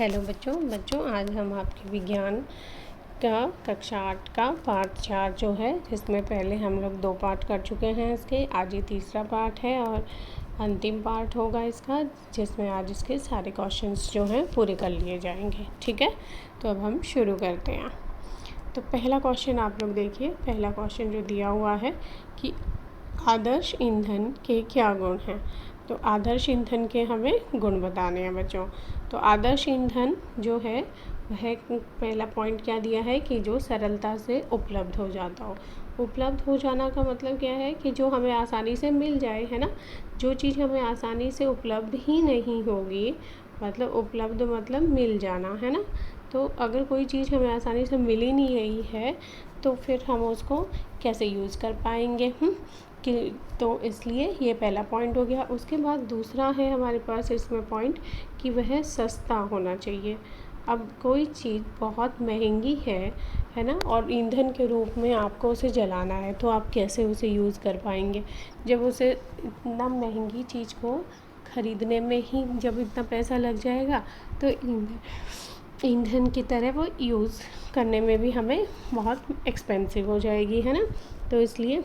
Hello बच्चों आज हम आपके विज्ञान का कक्षा 8 का पार्ट 4 जो है, जिसमें पहले हम लोग 2 पार्ट कर चुके हैं इसके। आज ये तीसरा पार्ट है और अंतिम पार्ट होगा इसका, जिसमें आज इसके सारे क्वेश्चंस जो हैं पूरे कर लिए जाएंगे। ठीक है, तो अब हम शुरू करते हैं। तो पहला क्वेश्चन आप लोग देखिए। पहला क्वेश्चन जो दिया हुआ है कि आदर्श ईंधन के क्या गुण हैं। तो आदर्श ईंधन के हमें गुण बताने हैं बच्चों। तो आदर्श ईंधन जो है वह पहला पॉइंट क्या दिया है कि जो सरलता से उपलब्ध हो जाता हो। उपलब्ध हो जाना का मतलब क्या है कि जो हमें आसानी से मिल जाए, है ना। जो चीज़ हमें आसानी से उपलब्ध ही नहीं होगी, मतलब उपलब्ध मतलब मिल जाना, है ना। तो अगर कोई चीज़ हमें आसानी से मिल ही नहीं रही है तो फिर हम उसको कैसे यूज़ कर पाएंगे कि तो इसलिए ये पहला पॉइंट हो गया। उसके बाद दूसरा है हमारे पास इसमें पॉइंट कि वह सस्ता होना चाहिए। अब कोई चीज़ बहुत महंगी है ना, और ईंधन के रूप में आपको उसे जलाना है, तो आप कैसे उसे यूज़ कर पाएंगे जब उसे इतना महंगी चीज़ को ख़रीदने में ही जब इतना पैसा लग जाएगा, तो ईंधन की तरह वो यूज़ करने में भी हमें बहुत एक्सपेंसिव हो जाएगी, है ना। तो इसलिए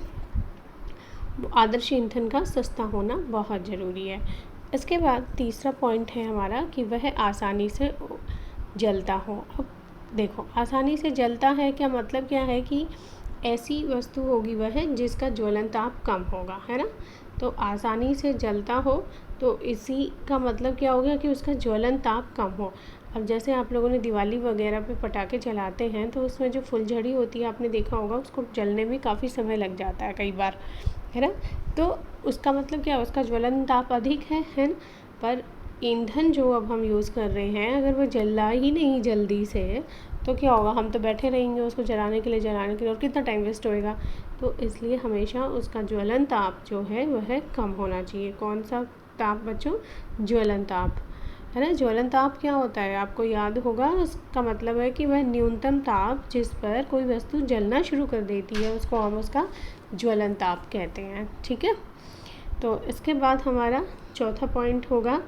आदर्श ईंधन का सस्ता होना बहुत ज़रूरी है। इसके बाद तीसरा पॉइंट है हमारा कि वह आसानी से जलता हो। अब देखो, आसानी से जलता है क्या मतलब क्या है कि ऐसी वस्तु होगी वह जिसका ज्वलन ताप कम होगा, है ना। तो आसानी से जलता हो तो इसी का मतलब क्या हो गया कि उसका ज्वलन ताप कम हो। अब जैसे आप लोगों ने दिवाली वगैरह पे पटाखे चलाते हैं तो उसमें जो फुलझड़ी होती है, आपने देखा होगा, उसको जलने में काफ़ी समय लग जाता है कई बार, है ना। तो उसका मतलब क्या, उसका ज्वलन ताप अधिक है ना। पर ईंधन जो अब हम यूज़ कर रहे हैं, अगर वो जला ही नहीं जल्दी से तो क्या होगा, हम तो बैठे रहेंगे उसको जलाने के लिए और कितना टाइम वेस्ट होएगा। तो इसलिए हमेशा उसका ज्वलन ताप जो है वह कम होना चाहिए। कौन सा ताप बच्चों? ज्वलन ताप, है ना। ज्वलन ताप क्या होता है आपको याद होगा, उसका मतलब है कि वह न्यूनतम ताप जिस पर कोई वस्तु जलना शुरू कर देती है उसको हम उसका ज्वलन ताप कहते हैं। ठीक है, तो इसके बाद हमारा चौथा पॉइंट होगा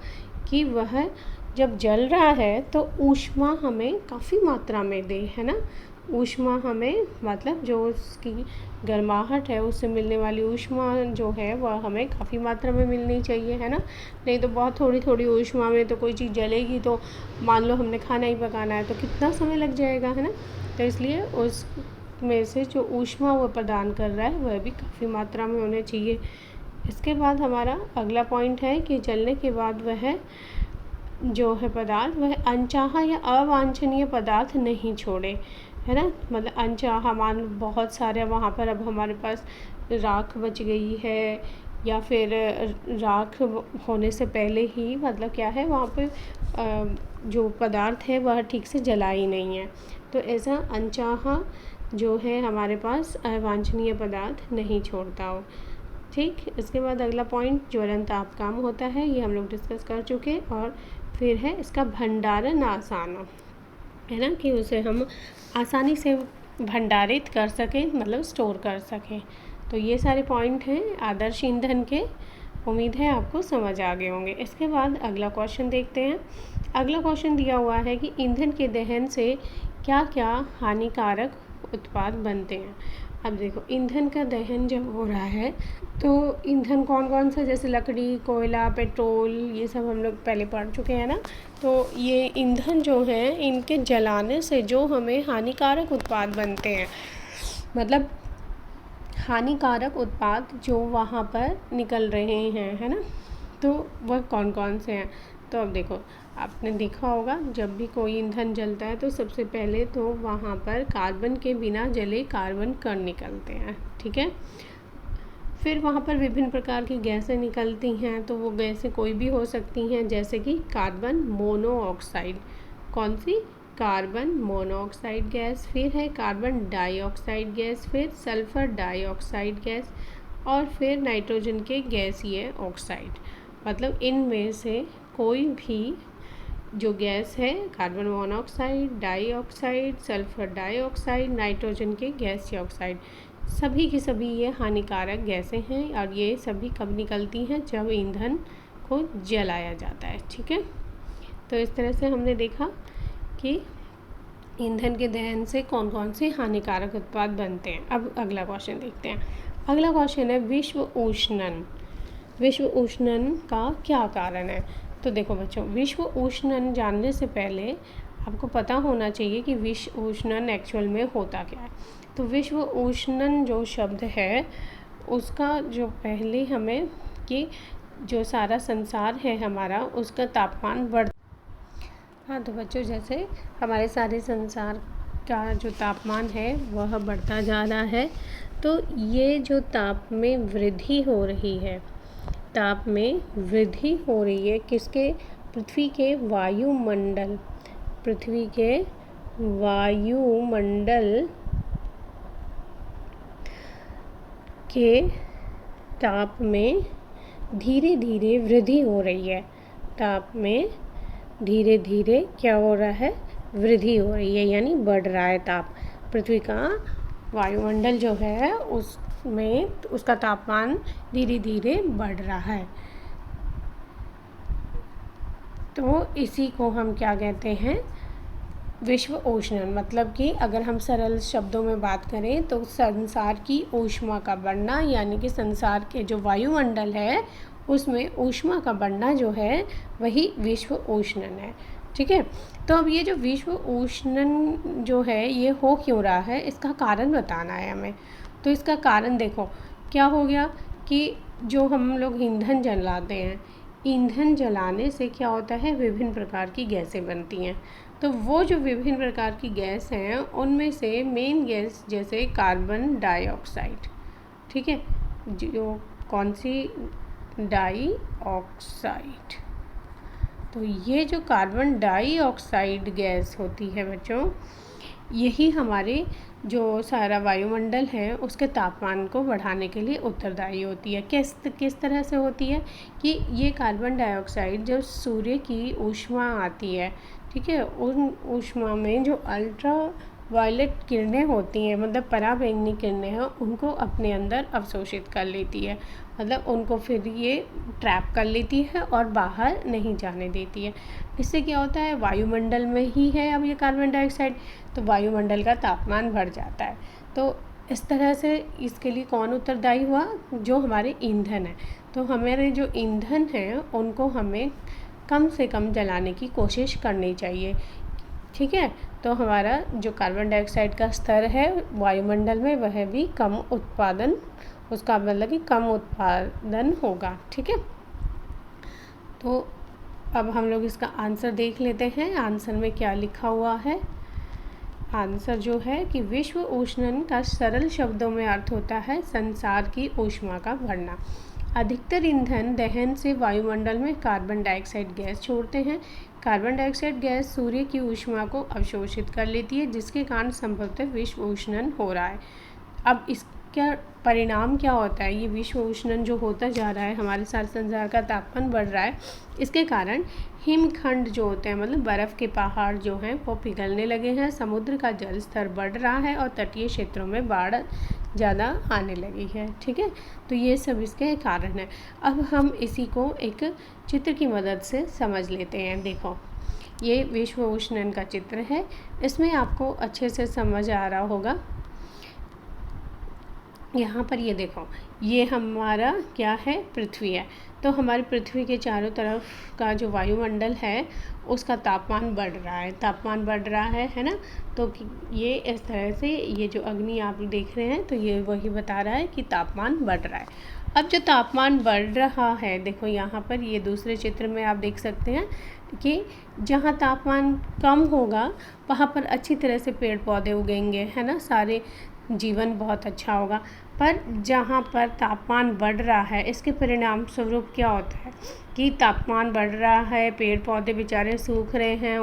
कि वह जब जल रहा है तो ऊष्मा हमें काफ़ी मात्रा में दे, है ना। ऊष्मा हमें मतलब जो उसकी गर्माहट है उससे मिलने वाली ऊष्मा जो है वह हमें काफ़ी मात्रा में मिलनी चाहिए, है ना। नहीं तो बहुत थोड़ी थोड़ी ऊष्मा में तो कोई चीज़ जलेगी, तो मान लो हमने खाना ही पकाना है तो कितना समय लग जाएगा, है ना। तो इसलिए उस में से जो ऊष्मा वो प्रदान कर रहा है वह भी काफ़ी मात्रा में होने चाहिए। इसके बाद हमारा अगला पॉइंट है कि जलने के बाद वह जो है पदार्थ वह अनचाहा या अवांछनीय पदार्थ नहीं छोड़े, है ना। मतलब अनचाहा मान बहुत सारे वहाँ पर अब हमारे पास राख बच गई है, या फिर राख होने से पहले ही मतलब क्या है वहाँ पे जो पदार्थ है वह ठीक से जला ही नहीं है। तो ऐसा अनचाहा जो है हमारे पास अवांछनीय पदार्थ नहीं छोड़ता हो। ठीक, इसके बाद अगला पॉइंट ज्वलन ताप कम होता है, ये हम लोग डिस्कस कर चुके। और फिर है इसका भंडारण आसान हो, है ना, कि उसे हम आसानी से भंडारित कर सकें, मतलब स्टोर कर सकें। तो ये सारे पॉइंट हैं आदर्श ईंधन के। उम्मीद है आपको समझ आ गए होंगे। इसके बाद अगला क्वेश्चन देखते हैं। अगला क्वेश्चन दिया हुआ है कि ईंधन के दहन से क्या क्या हानिकारक उत्पाद बनते हैं। अब देखो, ईंधन का दहन जब हो रहा है तो ईंधन कौन कौन सा, जैसे लकड़ी, कोयला, पेट्रोल, ये सब हम लोग पहले पढ़ चुके हैं ना। तो ये ईंधन जो है, इनके जलाने से जो हमें हानिकारक उत्पाद बनते हैं, मतलब हानिकारक उत्पाद जो वहाँ पर निकल रहे हैं, है ना, तो वह कौन कौन से हैं। तो अब देखो, आपने देखा होगा जब भी कोई ईंधन जलता है तो सबसे पहले तो वहाँ पर कार्बन के बिना जले कार्बन कण निकलते हैं, ठीक है। फिर वहाँ पर विभिन्न प्रकार की गैसें निकलती हैं, तो वो गैसें कोई भी हो सकती हैं, जैसे कि कार्बन मोनोऑक्साइड। कौन सी? Carbon monoxide gas. फिर है कार्बन डाइऑक्साइड गैस, फिर सल्फ़र डाइऑक्साइड गैस, और फिर नाइट्रोजन के गैसीय ऑक्साइड। मतलब इनमें से कोई भी जो गैस है, carbon monoxide, dioxide, sulphur dioxide, nitrogen के गैसीय ऑक्साइड, सभी की सभी ये हानिकारक गैसें हैं। और ये सभी कब निकलती हैं? जब ईंधन को जलाया जाता है, ठीक है। तो इस तरह से हमने देखा कि ईंधन के दहन से कौन कौन से हानिकारक उत्पाद बनते हैं। अब अगला क्वेश्चन देखते हैं। अगला क्वेश्चन है विश्व उष्णन। विश्व उष्णन का क्या कारण है? तो देखो बच्चों, विश्व उष्णन जानने से पहले आपको पता होना चाहिए कि विश्व उष्णन एक्चुअल में होता क्या है। तो विश्व उष्णन जो शब्द है उसका जो पहले हमें कि जो सारा संसार है हमारा उसका तापमान बढ़। हाँ तो बच्चों, जैसे हमारे सारे संसार का जो तापमान है वह बढ़ता जा रहा है, तो ये जो ताप में वृद्धि हो रही है, ताप में वृद्धि हो रही है किसके? पृथ्वी के वायुमंडल, पृथ्वी के वायुमंडल के ताप में धीरे धीरे वृद्धि हो रही है। ताप में धीरे धीरे क्या हो रहा है? वृद्धि हो रही है, यानी बढ़ रहा है ताप। पृथ्वी का वायुमंडल जो है उसमें उसका तापमान धीरे धीरे बढ़ रहा है। तो इसी को हम क्या कहते हैं? विश्व उष्णन। मतलब कि अगर हम सरल शब्दों में बात करें तो संसार की ऊष्मा का बढ़ना, यानी कि संसार के जो वायुमंडल है उसमें ऊष्मा का बढ़ना जो है वही विश्व उष्णन है। ठीक है, तो अब ये जो विश्व उष्णन जो है ये हो क्यों रहा है, इसका कारण बताना है हमें। तो इसका कारण देखो क्या हो गया कि जो हम लोग ईंधन जलाते हैं, ईंधन जलाने से क्या होता है? विभिन्न प्रकार की गैसें बनती हैं। तो वो जो विभिन्न प्रकार की गैस हैं उनमें से मेन गैस जैसे कार्बन डाइऑक्साइड, ठीक है, जो कौन सी? डाइऑक्साइड। तो ये जो कार्बन डाइऑक्साइड गैस होती है बच्चों, यही हमारे जो सारा वायुमंडल है उसके तापमान को बढ़ाने के लिए उत्तरदायी होती है। किस तरह से होती है कि ये कार्बन डाइऑक्साइड जब सूर्य की ऊष्मा आती है, ठीक है, उन ऊष्मा में जो अल्ट्रा वायलेट किरणें होती हैं, मतलब पराबैंगनी किरणें हैं, उनको अपने अंदर अवशोषित कर लेती है। मतलब उनको फिर ये ट्रैप कर लेती है और बाहर नहीं जाने देती है। इससे क्या होता है? वायुमंडल में ही है अब ये कार्बन डाइऑक्साइड, तो वायुमंडल का तापमान बढ़ जाता है। तो इस तरह से इसके लिए कौन उत्तरदायी हुआ? जो हमारे ईंधन है। तो हमारे जो ईंधन हैं उनको हमें कम से कम जलाने की कोशिश करनी चाहिए। ठीक है, तो हमारा जो कार्बन डाइऑक्साइड का स्तर है वायुमंडल में वह भी कम उत्पादन, उसका मतलब कि कम उत्पादन होगा। ठीक है, तो अब हम लोग इसका आंसर देख लेते हैं। आंसर में क्या लिखा हुआ है? आंसर जो है कि विश्व उष्णन का सरल शब्दों में अर्थ होता है संसार की ऊष्मा का बढ़ना। अधिकतर ईंधन दहन से वायुमंडल में कार्बन डाइऑक्साइड गैस छोड़ते हैं। कार्बन डाइऑक्साइड गैस सूर्य की ऊष्मा को अवशोषित कर लेती है, जिसके कारण संभवतः विश्व उष्णन हो रहा है। अब इसका परिणाम क्या होता है? ये विश्व उष्णन जो होता जा रहा है, हमारे सारे संसार का तापमान बढ़ रहा है, इसके कारण हिमखंड जो होते हैं, मतलब बर्फ़ के पहाड़ जो हैं वो पिघलने लगे हैं, समुद्र का जल स्तर बढ़ रहा है और तटीय क्षेत्रों में बाढ़ ज़्यादा आने लगी है। ठीक है, तो ये सब इसके कारण है। अब हम इसी को एक चित्र की मदद से समझ लेते हैं। देखो, ये विश्व उष्णन का चित्र है, इसमें आपको अच्छे से समझ आ रहा होगा। यहाँ पर ये देखो, ये हमारा क्या है? पृथ्वी है। तो हमारी पृथ्वी के चारों तरफ का जो वायुमंडल है उसका तापमान बढ़ रहा है, तापमान बढ़ रहा है ना। तो ये इस तरह से ये जो अग्नि आप देख रहे हैं तो ये वही बता रहा है कि तापमान बढ़ रहा है। अब जो तापमान बढ़ रहा है, देखो यहाँ पर ये दूसरे चित्र में आप देख सकते हैं कि जहाँ तापमान कम होगा वहाँ पर अच्छी तरह से पेड़ पौधे उगेंगे, है ना, सारे जीवन बहुत अच्छा होगा। पर जहाँ पर तापमान बढ़ रहा है, इसके परिणाम स्वरूप क्या होता है कि तापमान बढ़ रहा है, पेड़ पौधे बेचारे सूख रहे हैं,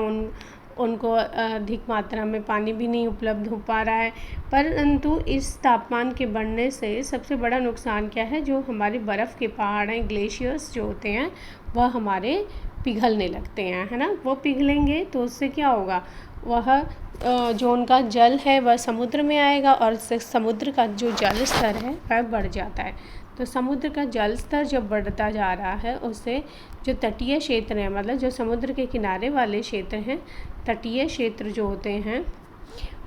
उनको अधिक मात्रा में पानी भी नहीं उपलब्ध हो पा रहा है। परंतु इस तापमान के बढ़ने से सबसे बड़ा नुकसान क्या है? जो हमारे बर्फ़ के पहाड़ हैं, ग्लेशियर्स जो होते हैं, वह हमारे पिघलने लगते हैं, है ना। वो पिघलेंगे तो उससे क्या होगा? वह जो उनका जल है वह समुद्र में आएगा और समुद्र का जो जल स्तर है वह बढ़ जाता है। तो समुद्र का जल स्तर जब बढ़ता जा रहा है उससे जो तटीय क्षेत्र हैं, मतलब जो समुद्र के किनारे वाले क्षेत्र हैं, तटीय क्षेत्र जो होते हैं,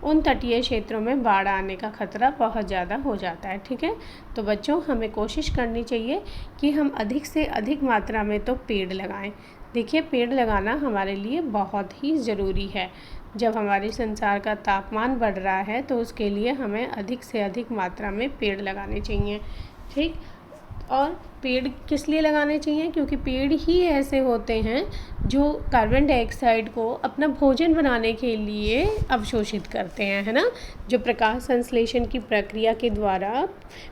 उन तटीय क्षेत्रों में बाढ़ आने का खतरा बहुत ज़्यादा हो जाता है। ठीक है, तो बच्चों हमें कोशिश करनी चाहिए कि हम अधिक से अधिक मात्रा में तो पेड़ लगाएं। देखिए, पेड़ लगाना हमारे लिए बहुत ही ज़रूरी है। जब हमारे संसार का तापमान बढ़ रहा है तो उसके लिए हमें अधिक से अधिक मात्रा में पेड़ लगाने चाहिए। ठीक, और पेड़ किस लिए लगाने चाहिए? क्योंकि पेड़ ही ऐसे होते हैं जो कार्बन डाइऑक्साइड को अपना भोजन बनाने के लिए अवशोषित करते हैं, है ना। जो प्रकाश संश्लेषण की प्रक्रिया के द्वारा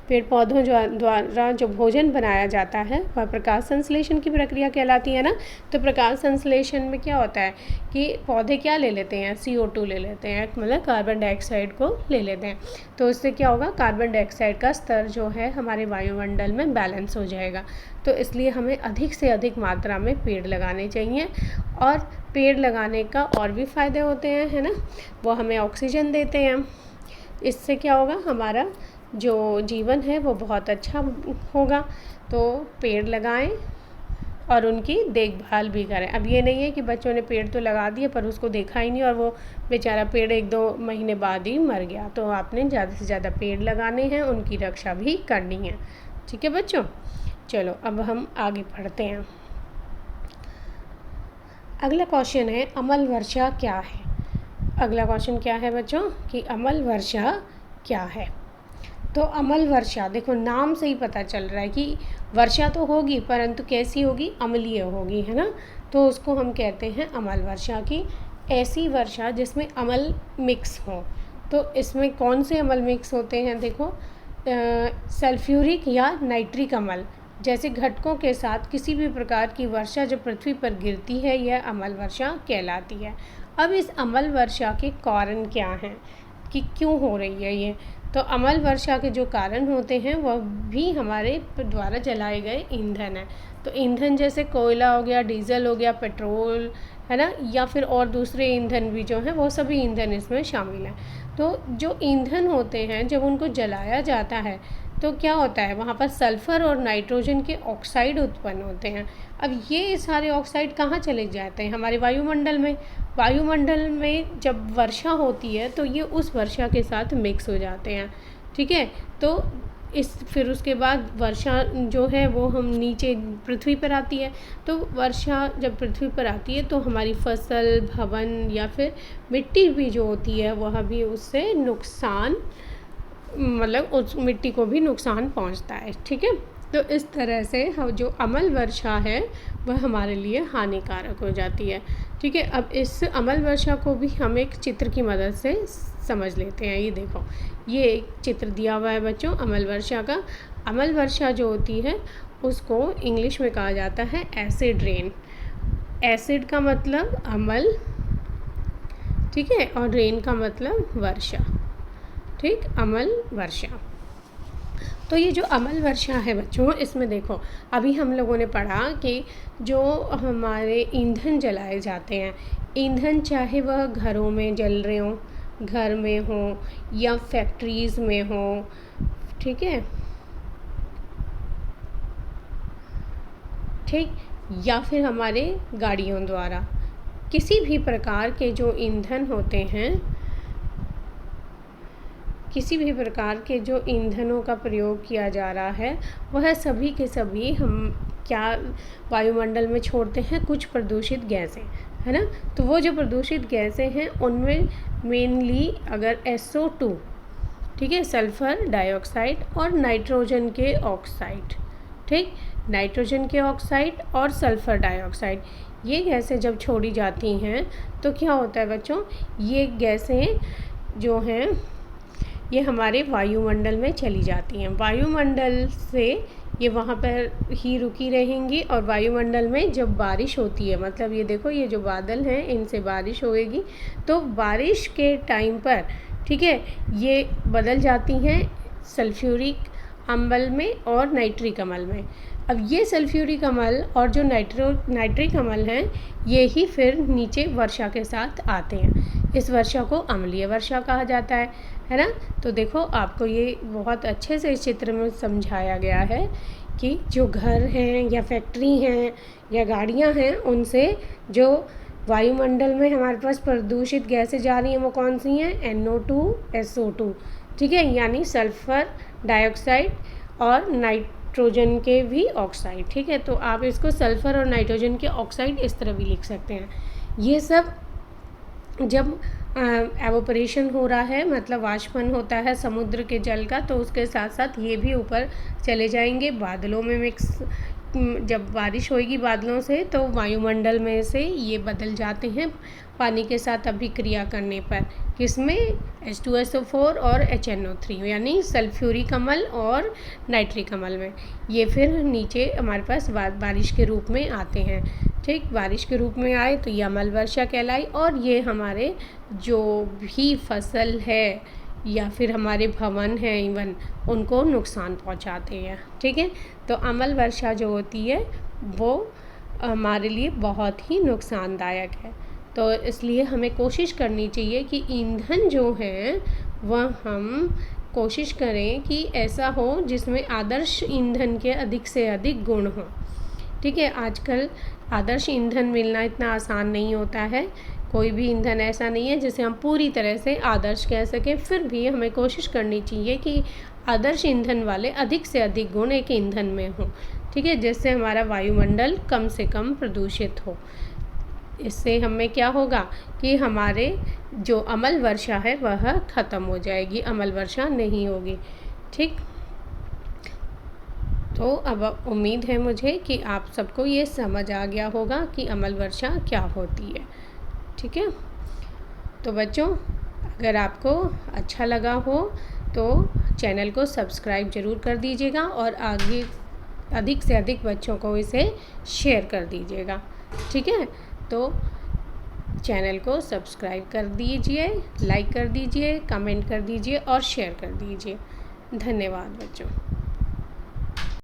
पेड़ पौधों द्वारा जो भोजन बनाया जाता है वह प्रकाश संश्लेषण की प्रक्रिया कहलाती है ना। तो प्रकाश संश्लेषण में क्या होता है कि पौधे क्या ले लेते हैं? CO2 ले लेते हैं, मतलब कार्बन डाइऑक्साइड को ले लेते हैं। तो उससे क्या होगा, कार्बन डाइऑक्साइड का स्तर जो है हमारे वायुमंडल में बैलेंस हो जाएगा। तो इसलिए हमें अधिक से अधिक मात्रा में पेड़ लगाने चाहिए। और पेड़ लगाने का और भी फ़ायदे होते हैं, है ना। वो हमें ऑक्सीजन देते हैं। इससे क्या होगा, हमारा जो जीवन है वो बहुत अच्छा होगा। तो पेड़ लगाएं और उनकी देखभाल भी करें। अब ये नहीं है कि बच्चों ने पेड़ तो लगा दिए पर उसको देखा ही नहीं और वो बेचारा पेड़ 1-2 महीने बाद ही मर गया। तो आपने ज़्यादा से ज़्यादा पेड़ लगाने हैं, उनकी रक्षा भी करनी है। ठीक है बच्चों, चलो अब हम आगे पढ़ते हैं। अगला क्वेश्चन है, अमल वर्षा क्या है? अगला क्वेश्चन क्या है बच्चों कि अमल वर्षा क्या है? तो अमल वर्षा, देखो नाम से ही पता चल रहा है कि वर्षा तो होगी परंतु कैसी होगी? अम्लीय होगी, है ना। तो उसको हम कहते हैं अमल वर्षा की ऐसी वर्षा जिसमें अमल मिक्स हो। तो इसमें कौन से अमल मिक्स होते हैं? देखो, सल्फ्यूरिक या नाइट्रिक अमल जैसे घटकों के साथ किसी भी प्रकार की वर्षा जब पृथ्वी पर गिरती है, यह अमल वर्षा कहलाती है। अब इस अमल वर्षा के कारण क्या हैं कि क्यों हो रही है ये? तो अमल वर्षा के जो कारण होते हैं वह भी हमारे द्वारा जलाए गए ईंधन है। तो ईंधन जैसे कोयला हो गया, डीजल हो गया, पेट्रोल, है ना, या फिर और दूसरे ईंधन भी जो हैं वो सभी ईंधन इसमें शामिल हैं। तो जो ईंधन होते हैं जब उनको जलाया जाता है तो क्या होता है, वहाँ पर सल्फ़र और नाइट्रोजन के ऑक्साइड उत्पन्न होते हैं। अब ये सारे ऑक्साइड कहाँ चले जाते हैं? हमारे वायुमंडल में। वायुमंडल में जब वर्षा होती है तो ये उस वर्षा के साथ मिक्स हो जाते हैं। ठीक है, तो फिर उसके बाद वर्षा जो है वो हम नीचे पृथ्वी पर आती है। तो वर्षा जब पृथ्वी पर आती है तो हमारी फसल, भवन या फिर मिट्टी भी जो होती है वह भी उससे नुकसान, मतलब उस मिट्टी को भी नुकसान पहुंचता है। ठीक है, तो इस तरह से हम जो अमल वर्षा है वह हमारे लिए हानिकारक हो जाती है। ठीक है, अब इस अमल वर्षा को भी हम एक चित्र की मदद से समझ लेते हैं। ये देखो, ये एक चित्र दिया हुआ है बच्चों अमल वर्षा का। अमल वर्षा जो होती है उसको इंग्लिश में कहा जाता है एसिड रेन। एसिड का मतलब अमल, ठीक है, और रेन का मतलब वर्षा। ठीक, अमल वर्षा। तो ये जो अमल वर्षा है बच्चों, इसमें देखो अभी हम लोगों ने पढ़ा कि जो हमारे ईंधन जलाए जाते हैं, ईंधन चाहे वह घरों में जल रहे हों, घर में हो या फैक्ट्रीज़ में हो, ठीक है, ठीक, या फिर हमारे गाड़ियों द्वारा, किसी भी प्रकार के जो ईंधन होते हैं, किसी भी प्रकार के जो ईंधनों का प्रयोग किया जा रहा है वह सभी के सभी हम क्या वायुमंडल में छोड़ते हैं? कुछ प्रदूषित गैसें, है ना। तो वो जो प्रदूषित गैसें हैं उनमें मेनली अगर SO2, ठीक है, सल्फ़र डाइऑक्साइड और नाइट्रोजन के ऑक्साइड, ठीक, नाइट्रोजन के ऑक्साइड और सल्फ़र डाइऑक्साइड, ये गैसें जब छोड़ी जाती हैं तो क्या होता है बच्चों, ये गैसें जो हैं ये हमारे वायुमंडल में चली जाती हैं। वायुमंडल से ये वहाँ पर ही रुकी रहेंगी और वायुमंडल में जब बारिश होती है, मतलब ये देखो ये जो बादल हैं इनसे बारिश होएगी, तो बारिश के टाइम पर, ठीक है, ये बदल जाती हैं सल्फ्यूरिक अम्ल में और नाइट्रिक अम्ल में। अब ये सल्फ्यूरिक अम्ल और जो नाइट्रिक अम्ल हैं ये ही फिर नीचे वर्षा के साथ आते हैं। इस वर्षा को अम्लीय वर्षा कहा जाता है। है ना। तो देखो आपको ये बहुत अच्छे से इस चित्र में समझाया गया है कि जो घर हैं या फैक्ट्री हैं या गाड़ियाँ हैं, उनसे जो वायुमंडल में हमारे पास प्रदूषित गैसें जा रही हैं वो कौन सी हैं, NO2 SO2, ठीक है, यानी सल्फ़र डाइऑक्साइड और नाइट्रोजन के भी ऑक्साइड, ठीक है। तो आप इसको सल्फ़र और नाइट्रोजन के ऑक्साइड इस तरह भी लिख सकते हैं। ये सब जब एवोपरेशन हो रहा है, मतलब वाष्पन होता है समुद्र के जल का, तो उसके साथ साथ ये भी ऊपर चले जाएंगे बादलों में मिक्स। जब बारिश होएगी बादलों से तो वायुमंडल में से ये बदल जाते हैं पानी के साथ अभिक्रिया करने पर, किसमें, H2SO4 और HNO3 यानी सल्फ्यूरिक अम्ल और नाइट्रिक अम्ल में। ये फिर नीचे हमारे पास बारिश के रूप में आते हैं, ठीक। बारिश के रूप में आए तो ये अम्ल वर्षा कहलाई, और ये हमारे जो भी फसल है या फिर हमारे भवन हैं इवन, उनको नुकसान पहुंचाते हैं, ठीक है। तो अम्ल वर्षा जो होती है वो हमारे लिए बहुत ही नुकसानदायक है। तो इसलिए हमें कोशिश करनी चाहिए कि ईंधन जो है वह हम कोशिश करें कि ऐसा हो जिसमें आदर्श ईंधन के अधिक से अधिक गुण हों, ठीक है। आजकल आदर्श ईंधन मिलना इतना आसान नहीं होता है, कोई भी ईंधन ऐसा नहीं है जिसे हम पूरी तरह से आदर्श कह सकें, फिर भी हमें कोशिश करनी चाहिए कि आदर्श ईंधन वाले अधिक से अधिक गुण एक ईंधन में हों, ठीक है, जिससे हमारा वायुमंडल कम से कम प्रदूषित हो। इससे हमें क्या होगा कि हमारे जो अम्ल वर्षा है वह ख़त्म हो जाएगी, अम्ल वर्षा नहीं होगी, ठीक। तो अब उम्मीद है मुझे कि आप सबको ये समझ आ गया होगा कि अम्ल वर्षा क्या होती है, ठीक है। तो बच्चों, अगर आपको अच्छा लगा हो तो चैनल को सब्सक्राइब ज़रूर कर दीजिएगा और आगे अधिक से अधिक बच्चों को इसे शेयर कर दीजिएगा, ठीक है। तो चैनल को सब्सक्राइब कर दीजिए, लाइक कर दीजिए, कमेंट कर दीजिए और शेयर कर दीजिए। धन्यवाद बच्चों।